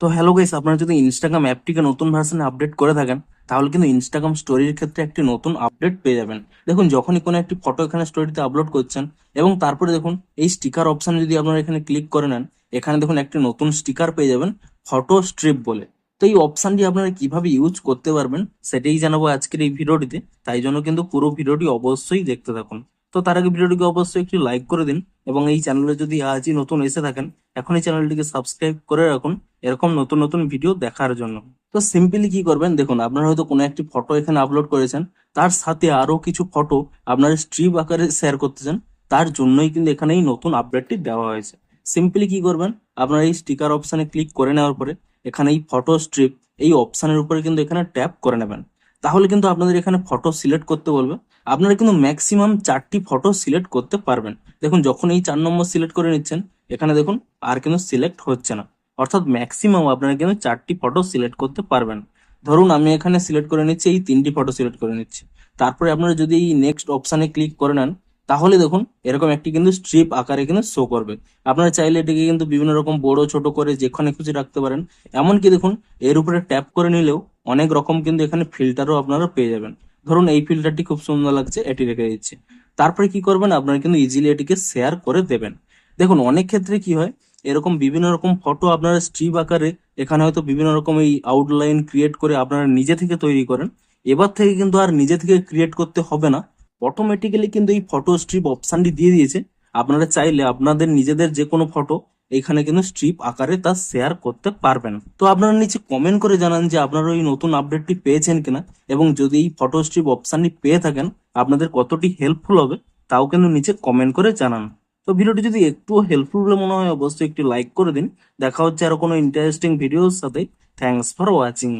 তো hello guys, আপনারা যদি ইনস্টাগ্রাম অ্যাপটিকে নতুন ভার্সনে আপডেট করে থাকেন তাহলে কিন্তু ইনস্টাগ্রাম স্টোরির ক্ষেত্রে একটি নতুন আপডেট পেয়ে যাবেন। দেখুন, যখনই কোনো একটি ফটো এখানে স্টোরিতে আপলোড করছেন এবং তারপরে দেখুন এই স্টিকার অপশানে যদি আপনারা এখানে ক্লিক করে নেন, এখানে দেখুন একটি নতুন স্টিকার পেয়ে যাবেন, ফটো স্ট্রিপ বলে। তো এই অপশানটি আপনারা কিভাবে ইউজ করতে পারবেন সেটাই জানাবো আজকের এই ভিডিওটিতে, তাই জন্য কিন্তু পুরো ভিডিওটি অবশ্যই দেখতে থাকুন। তো তার আগে ভিডিওটিকে অবশ্যই একটি লাইক করে দিন এবং এই চ্যানেলে যদি আজই নতুন এসে থাকেন এখনই চ্যানেলটিকে সাবস্ক্রাইব করে রাখুন এরকম নতুন নতুন ভিডিও দেখার জন্য। তো সিম্পলি কি করবেন, দেখুন আপনারা হয়তো কোনো একটি ফটো এখানে আপলোড করেছেন, তার সাথে আরো কিছু ফটো আপনারা স্ট্রিপ আকারে শেয়ার করতে চান, তার জন্যই কিন্তু এখানে এই নতুন আপডেটটি দেওয়া হয়েছে। সিম্পলি কি করবেন, আপনারা এই স্টিকার অপশানে ক্লিক করে নেওয়ার পরে এখানে এই ফটো স্ট্রিপ এই অপশানের উপরে কিন্তু এখানে ট্যাপ করে নেবেন। তাহলে কিন্তু আপনাদের এখানে ফটো সিলেক্ট করতে বলবে, আপনারা কিন্তু ম্যাক্সিমাম 4টি ফটো সিলেক্ট করতে পারবেন। দেখুন, যখন এই 4 নম্বর সিলেক্ট করে নিচ্ছেন এখানে দেখুন আর কিন্তু সিলেক্ট হচ্ছে না, অর্থাৎ ম্যাক্সিমাম আপনারা কিন্তু 4টি ফটো সিলেক্ট করতে পারবেন। ধরুন আমি এখানে সিলেক্ট করে নিচ্ছি, এই 3টি ফটো সিলেক্ট করে নিচ্ছি। তারপরে আপনারা যদি এই নেক্সট অপশানে ক্লিক করে নেন তাহলে দেখুন এরকম একটি কিন্তু স্ট্রিপ আকারে কিন্তু শো করবে। আপনারা চাইলে এটিকে কিন্তু বিভিন্ন রকম বড় ছোট করে যেখানে খুশি রাখতে পারেন। এমনকি দেখুন এর উপরে ট্যাপ করে নিলেও অনেক রকম কিন্তু এখানে ফিল্টারও আপনারা পেয়ে যাবেন। ধরুন এই ফিল্টারটি খুব সুন্দর লাগছে, এটি রেখে দিচ্ছি। তারপরে কি করবেন, আপনারা কিন্তু ইজিলি এটিকে শেয়ার করে দেবেন। দেখুন অনেক ক্ষেত্রে কি হয়, এরকম বিভিন্ন রকম ফটো আপনারা স্ট্রিপ আকারে এখানে হয়তো বিভিন্ন রকম এই আউটলাইন ক্রিয়েট করে আপনারা নিজে থেকে তৈরি করেন। এবার থেকে কিন্তু আর নিজে থেকে ক্রিয়েট করতে হবে না, অটোমেটিক্যালি কিন্তু এই ফটো স্ট্রিপ অপশানটি দিয়ে দিয়েছে। আপনারা চাইলে আপনাদের নিজেদের যে কোনো ফটো এখানে কিন্তু স্ট্রিপ আকারে তা শেয়ার করতে পারবেন। তো আপনারা নিচে কমেন্ট করে জানান যে আপনারা ওই নতুন আপডেটটি পেয়েছেন কিনা, এবং যদি এই ফটো স্ট্রিপ অপশানটি পেয়ে থাকেন আপনাদের কতটি হেল্পফুল হবে তাও কিন্তু নিচে কমেন্ট করে জানান। তো ভিডিওটি যদি একটু হেল্পফুল বলে মনে হয় অবশ্যই একটি লাইক করে দিন। দেখা হচ্ছে আরো কোনো ইন্টারেস্টিং ভিডিওর সাথে। Thanks for watching.